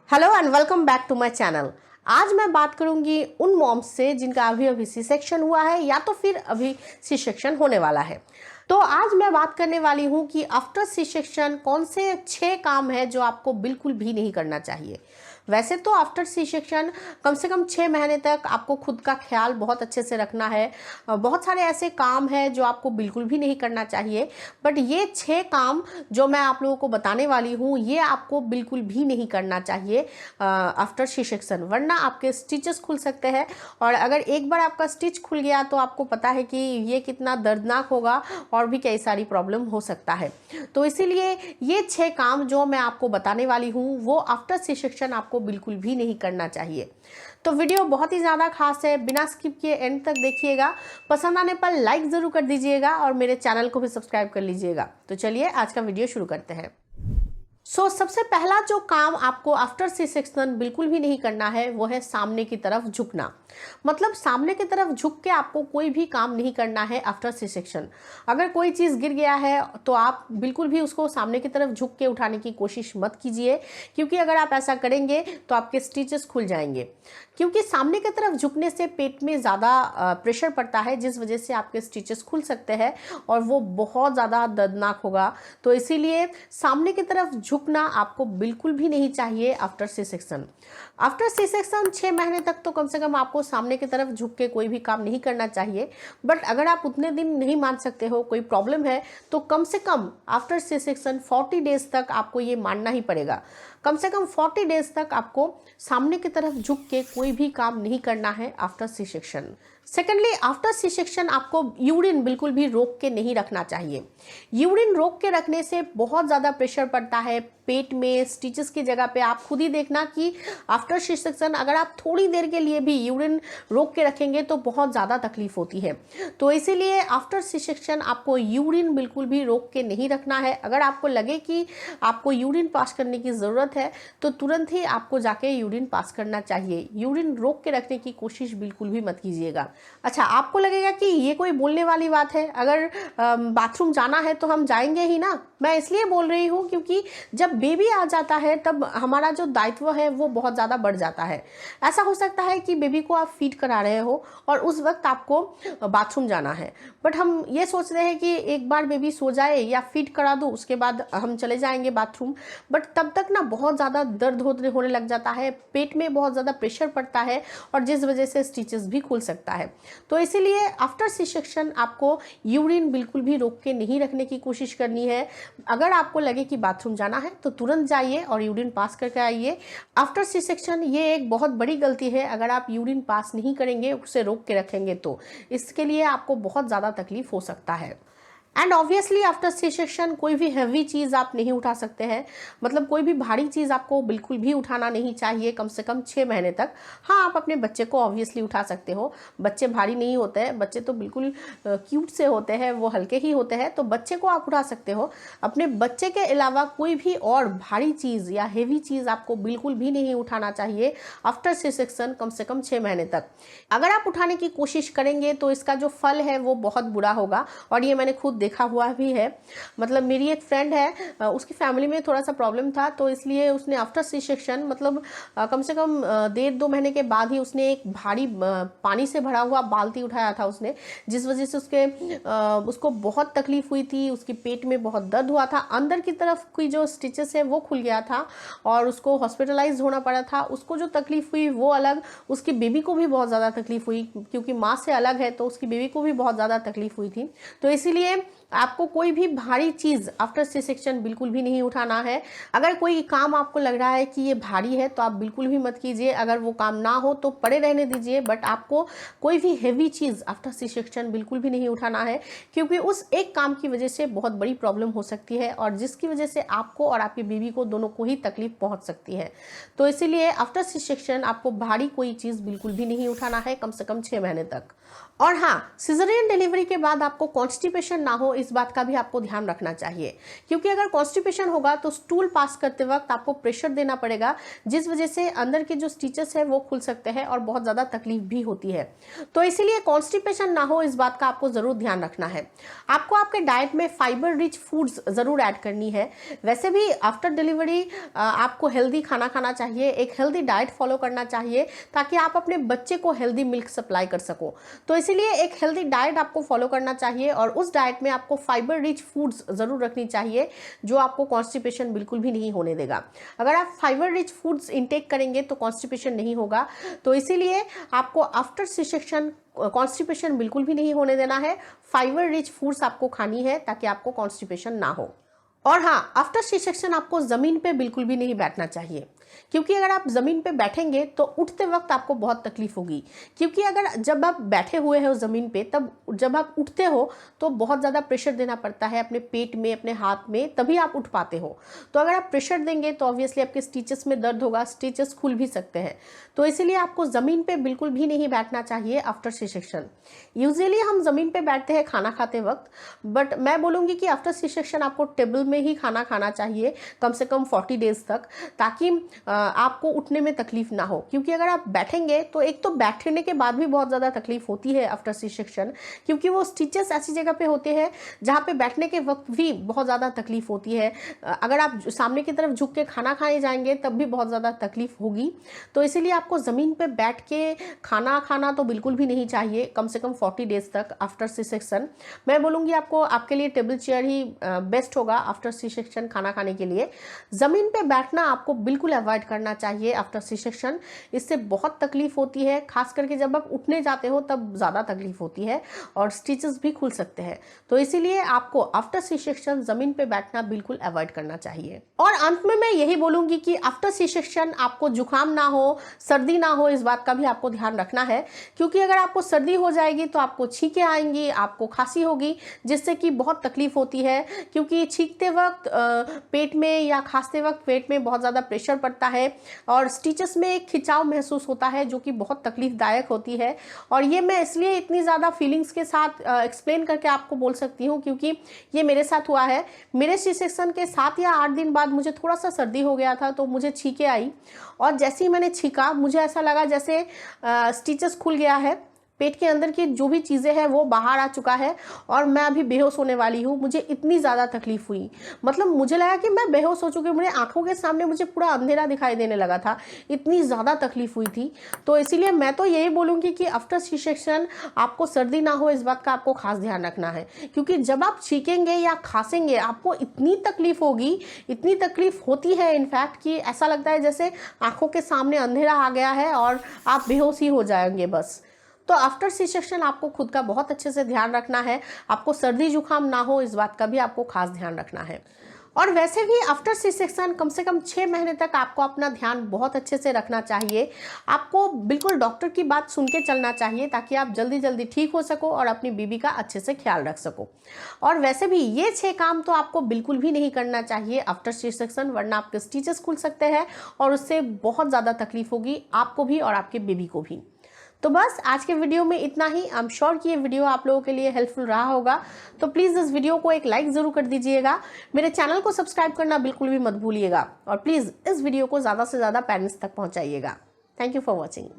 Hello and welcome back to my channel. आज मैं बात करूंगी उन मॉम्स से जिनका अभी सी सेक्शन हुआ है या तो फिर अभी सी सेक्शन होने वाला है। तो आज मैं बात करने वाली हूं कि आफ्टर सी सेक्शन कौन से 6 काम है जो आपको बिल्कुल भी नहीं करना चाहिए। वैसे तो आफ्टर सी सेक्शन कम से कम 6 महीने तक आपको खुद का ख्याल बहुत अच्छे से रखना है। बहुत सारे ऐसे काम हैं जो आपको बिल्कुल भी नहीं करना चाहिए, बट ये 6 काम जो मैं आप लोगों को बताने वाली हूँ ये आपको बिल्कुल भी नहीं करना चाहिए आफ्टर सी सेक्शन, वरना आपके स्टिचेस खुल सकते हैं। और अगर एक बार आपका स्टिच खुल गया तो आपको पता है कि ये कितना दर्दनाक होगा और भी कई सारी प्रॉब्लम हो सकता है। तो इसीलिए ये 6 काम जो मैं आपको बताने वाली हूँ वो आफ्टर सी सेक्शन आपको बिल्कुल भी नहीं करना चाहिए। तो वीडियो बहुत ही ज़्यादा खास है, बिना स्किप किए एंड तक देखिएगा। पसंद आने पर लाइक ज़रूर कर दीजिएगा और मेरे चैनल को भी सब्सक्राइब कर लीजिएगा। तो चलिए आज का वीडियो शुरू करते हैं। सबसे पहला जो काम आपको आफ्टर सी सेक्शन बिल्कुल भी नहीं करना है वो है सामने की तरफ झुकना। मतलब सामने की तरफ झुक के आपको कोई भी काम नहीं करना है आफ्टर सी सेक्शन। अगर कोई चीज़ गिर गया है तो आप बिल्कुल भी उसको सामने की तरफ झुक के उठाने की कोशिश मत कीजिए, क्योंकि अगर आप ऐसा करेंगे तो आपके स्टिचेस खुल जाएंगे। क्योंकि सामने की तरफ झुकने से पेट में ज़्यादा प्रेशर पड़ता है, जिस वजह से आपके स्टिचेस खुल सकते हैं और वो बहुत ज़्यादा दर्दनाक होगा। तो इसीलिए सामने की तरफ झुकना आपको बिल्कुल भी नहीं चाहिए after C section. After C section 6 महीने तक तो कम से कम आपको सामने की तरफ झुक के कोई भी काम नहीं करना चाहिए। बट अगर आप उतने दिन नहीं मान सकते हो, कोई प्रॉब्लम है, तो कम से कम आफ्टर सी सेक्शन 40 डेज तक आपको ये मानना ही पड़ेगा। कम से कम 40 डेज तक आपको सामने की तरफ झुक के कोई भी काम नहीं करना है after C section. Secondly, after C section आपको यूरिन बिल्कुल भी रोक के नहीं रखना चाहिए। यूरिन रोक के रखने से बहुत ज़्यादा प्रेशर पड़ता है पेट में, स्टिचेस की जगह पे। आप खुद ही देखना कि आफ्टर सी सेक्शन अगर आप थोड़ी देर के लिए भी यूरिन रोक के रखेंगे तो बहुत ज़्यादा तकलीफ होती है। तो इसीलिए आफ्टर सी सेक्शन आपको यूरिन बिल्कुल भी रोक के नहीं रखना है। अगर आपको लगे कि आपको यूरिन पास करने की ज़रूरत है तो तुरंत ही आपको जाके यूरिन पास करना चाहिए। यूरिन रोक के रखने की कोशिश बिल्कुल भी मत कीजिएगा। अच्छा, आपको लगेगा कि ये कोई बोलने वाली बात है, अगर बाथरूम जाना है तो हम जाएंगे ही ना। मैं इसलिए बोल रही हूँ क्योंकि जब बेबी आ जाता है तब हमारा जो दायित्व है वो बहुत ज़्यादा बढ़ जाता है। ऐसा हो सकता है कि बेबी को आप फीड करा रहे हो और उस वक्त आपको बाथरूम जाना है, बट हम ये सोच रहे हैं कि एक बार बेबी सो जाए या फीड करा दो उसके बाद हम चले जाएंगे बाथरूम। बट तब तक ना बहुत ज़्यादा दर्द होने लग जाता है, पेट में बहुत ज़्यादा प्रेशर पड़ता है और जिस वजह से स्टिचेस भी खुल सकता है। तो इसीलिए आफ्टर सी सेक्शन आपको यूरिन बिल्कुल भी रोक के नहीं रखने की कोशिश करनी है। अगर आपको लगे कि बाथरूम जाना है तो तुरंत जाइए और यूरिन पास करके आइए। आफ्टर सी सेक्शन ये एक बहुत बड़ी गलती है, अगर आप यूरिन पास नहीं करेंगे, उसे रोक के रखेंगे तो इसके लिए आपको बहुत ज़्यादा तकलीफ हो सकता है। And obviously after C section कोई भी हैवी चीज़ आप नहीं उठा सकते हैं। मतलब कोई भी भारी चीज़ आपको बिल्कुल भी उठाना नहीं चाहिए कम से कम 6 महीने तक। हाँ, आप अपने बच्चे को ऑब्वियसली उठा सकते हो, बच्चे भारी नहीं होते हैं, बच्चे तो बिल्कुल क्यूट से होते हैं, वो हल्के ही होते हैं, तो बच्चे को आप उठा सकते हो। अपने बच्चे के अलावा कोई भी और भारी चीज़ या हैवी चीज़ आपको बिल्कुल भी नहीं उठाना चाहिए आफ्टर सी सेक्शन कम से कम 6 महीने तक। अगर आप उठाने की कोशिश करेंगे तो इसका जो फल है वो बहुत बुरा होगा, और ये मैंने खुद देखा हुआ भी है। मतलब मेरी एक फ्रेंड है, उसकी फैमिली में थोड़ा सा प्रॉब्लम था, तो इसलिए उसने आफ्टर सी सेक्शन मतलब कम से कम 1.5-2 महीने के बाद ही उसने एक भारी पानी से भरा हुआ बाल्टी उठाया था उसने, जिस वजह से उसको बहुत तकलीफ हुई थी। उसकी पेट में बहुत दर्द हुआ था, अंदर की तरफ की जो स्टिचेस है वो खुल गया था और उसको हॉस्पिटलाइज होना पड़ा था। उसको जो तकलीफ हुई वो अलग, उसकी बेबी को भी बहुत ज़्यादा तकलीफ हुई, क्योंकि माँ से अलग है तो उसकी बेबी को भी बहुत ज़्यादा तकलीफ हुई थी। तो इसीलिए आपको कोई भी भारी चीज़ आफ्टर सी सेक्शन बिल्कुल भी नहीं उठाना है। अगर कोई काम आपको लग रहा है कि ये भारी है तो आप बिल्कुल भी मत कीजिए, अगर वो काम ना हो तो पड़े रहने दीजिए। बट आपको कोई भी हैवी चीज़ आफ्टर सी सेक्शन बिल्कुल भी नहीं उठाना है, क्योंकि उस एक काम की वजह से बहुत बड़ी प्रॉब्लम हो सकती है और जिसकी वजह से आपको और आपकी बीवी को दोनों को ही तकलीफ पहुंच सकती है। तो इसीलिए आफ्टर सी सेक्शन आपको भारी कोई चीज़ बिल्कुल भी नहीं उठाना है कम से कम 6 महीने तक। और हाँ, सिजरियन डिलीवरी के बाद आपको कॉन्स्टिपेशन ना हो इस बात का भी आपको ध्यान रखना चाहिए, क्योंकि अगर कॉन्स्टिपेशन होगा तो स्टूल पास करते वक्त आपको प्रेशर देना पड़ेगा, जिस वजह से अंदर के जो स्टिचेस है वो खुल सकते हैं और बहुत ज़्यादा तकलीफ भी होती है। तो इसीलिए कॉन्स्टिपेशन ना हो, इस बात का आपको ज़रूर ध्यान रखना है। आपको आपके डाइट में फाइबर रिच फूड्स ज़रूर ऐड करनी है। वैसे भी आफ्टर डिलीवरी आपको हेल्दी खाना खाना चाहिए, एक हेल्दी डाइट फॉलो करना चाहिए, ताकि आप अपने बच्चे को हेल्दी मिल्क सप्लाई कर सको। तो इसीलिए एक हेल्दी डाइट आपको फॉलो करना चाहिए और उस डाइट में आपको फाइबर रिच फूड्स ज़रूर रखनी चाहिए, जो आपको कॉन्स्टिपेशन बिल्कुल भी नहीं होने देगा। अगर आप फाइबर रिच फूड्स इंटेक करेंगे तो कॉन्स्टिपेशन नहीं होगा। तो इसीलिए आपको आफ्टर सी सेक्शन कॉन्स्टिपेशन बिल्कुल भी नहीं होने देना है। फाइबर रिच फूड्स आपको खानी है ताकि आपको कॉन्स्टिपेशन ना हो। और हाँ, आफ्टर सी सेक्शन आपको ज़मीन पे बिल्कुल भी नहीं बैठना चाहिए, क्योंकि अगर आप ज़मीन पे बैठेंगे तो उठते वक्त आपको बहुत तकलीफ होगी। क्योंकि अगर जब आप बैठे हुए हो ज़मीन पे, तब जब आप उठते हो तो बहुत ज़्यादा प्रेशर देना पड़ता है अपने पेट में, अपने हाथ में, तभी आप उठ पाते हो। तो अगर आप प्रेशर देंगे तो ऑब्वियसली आपके स्टिचेस में दर्द होगा, स्टिचेस खुल भी सकते हैं। तो इसीलिए आपको ज़मीन पे बिल्कुल भी नहीं बैठना चाहिए आफ्टर सी सेक्शन। यूजुअली हम ज़मीन पे बैठते हैं खाना खाते वक्त, बट मैं बोलूँगी कि आफ्टर सी सेक्शन आपको टेबल में ही खाना खाना चाहिए कम से कम 40 डेज तक, ताकि आपको उठने में तकलीफ ना हो। क्योंकि अगर आप बैठेंगे तो एक तो बैठने के बाद भी बहुत ज़्यादा तकलीफ होती है आफ्टर सी सेक्शन, क्योंकि वो स्टिचेस ऐसी जगह पे होते हैं जहाँ पे बैठने के वक्त भी बहुत ज़्यादा तकलीफ होती है। अगर आप सामने की तरफ झुक के खाना खाए जाएंगे तब भी बहुत ज़्यादा तकलीफ होगी। तो इसीलिए आपको ज़मीन पे बैठ के खाना खाना तो बिल्कुल भी नहीं चाहिए कम से कम 40 डेज तक आफ्टर सी सेक्शन। मैं बोलूँगी आपको, आपके लिए टेबल चेयर ही बेस्ट होगा आफ्टर सी सेक्शन खाना खाने के लिए। ज़मीन पे बैठना आपको बिल्कुल अवॉइड करना चाहिए आफ्टर सी सेक्शन। इससे बहुत तकलीफ होती है, खास करके जब आप उठने जाते हो तब ज़्यादा तकलीफ होती है और स्टिचेस भी खुल सकते हैं। तो इसीलिए आपको आफ्टर सी सेक्शन ज़मीन पे बैठना बिल्कुल अवॉइड करना चाहिए। और अंत में मैं यही बोलूँगी कि आफ्टर सी सेक्शन आपको जुकाम ना हो, सर्दी ना हो, इस बात का भी आपको ध्यान रखना है। क्योंकि अगर आपको सर्दी हो जाएगी तो आपको छींकें आएंगी, आपको खांसी होगी, जिससे कि बहुत तकलीफ होती है। क्योंकि छींकते वक्त पेट में या खांसते वक्त पेट में बहुत ज़्यादा प्रेशर पड़ता है और स्टिचेस में एक खिंचाव महसूस होता है, जो कि बहुत तकलीफदायक होती है। और ये मैं इसलिए इतनी ज़्यादा फीलिंग्स के साथ एक्सप्लेन करके आपको बोल सकती हूँ, क्योंकि ये मेरे साथ हुआ है। मेरे सी सेक्शन के 7 या 8 दिन बाद मुझे थोड़ा सा सर्दी हो गया था, तो मुझे छींकें आई और जैसे ही मैंने छींका मुझे ऐसा लगा जैसे स्टिचेस खुल गया है, पेट के अंदर की जो भी चीज़ें हैं वो बाहर आ चुका है और मैं अभी बेहोश होने वाली हूँ। मुझे इतनी ज़्यादा तकलीफ हुई, मतलब मुझे लगा कि मैं बेहोश हो चुकी हूँ। मेरे आंखों के सामने मुझे पूरा अंधेरा दिखाई देने लगा था, इतनी ज़्यादा तकलीफ हुई थी। तो इसीलिए मैं तो यही बोलूँगी कि आफ्टर सी सेक्शन आपको सर्दी ना हो, इस बात का आपको खास ध्यान रखना है। क्योंकि जब आप छींकेंगे या खांसेंगे आपको इतनी तकलीफ होगी, इतनी तकलीफ होती है इनफैक्ट, कि ऐसा लगता है जैसे आंखों के सामने अंधेरा आ गया है और आप बेहोश ही हो जाएंगे बस। तो आफ्टर सी सेक्शन आपको खुद का बहुत अच्छे से ध्यान रखना है। आपको सर्दी जुकाम ना हो, इस बात का भी आपको खास ध्यान रखना है। और वैसे भी आफ्टर सी सेक्शन कम से कम 6 महीने तक आपको अपना ध्यान बहुत अच्छे से रखना चाहिए। आपको बिल्कुल डॉक्टर की बात सुन के चलना चाहिए, ताकि आप जल्दी जल्दी ठीक हो सको और अपनी बीबी का अच्छे से ख्याल रख सको। और वैसे भी ये 6 काम तो आपको बिल्कुल भी नहीं करना चाहिए आफ्टर सी सेक्शन, वरना आपके स्टिचेस खुल सकते हैं और उससे बहुत ज़्यादा तकलीफ होगी आपको भी और आपके बेबी को भी। तो बस आज के वीडियो में इतना ही। आई एम श्योर कि ये वीडियो आप लोगों के लिए हेल्पफुल रहा होगा। तो प्लीज़ इस वीडियो को एक लाइक ज़रूर कर दीजिएगा। मेरे चैनल को सब्सक्राइब करना बिल्कुल भी मत भूलिएगा और प्लीज़ इस वीडियो को ज़्यादा से ज़्यादा पेरेंट्स तक पहुंचाइएगा। Thank you for watching.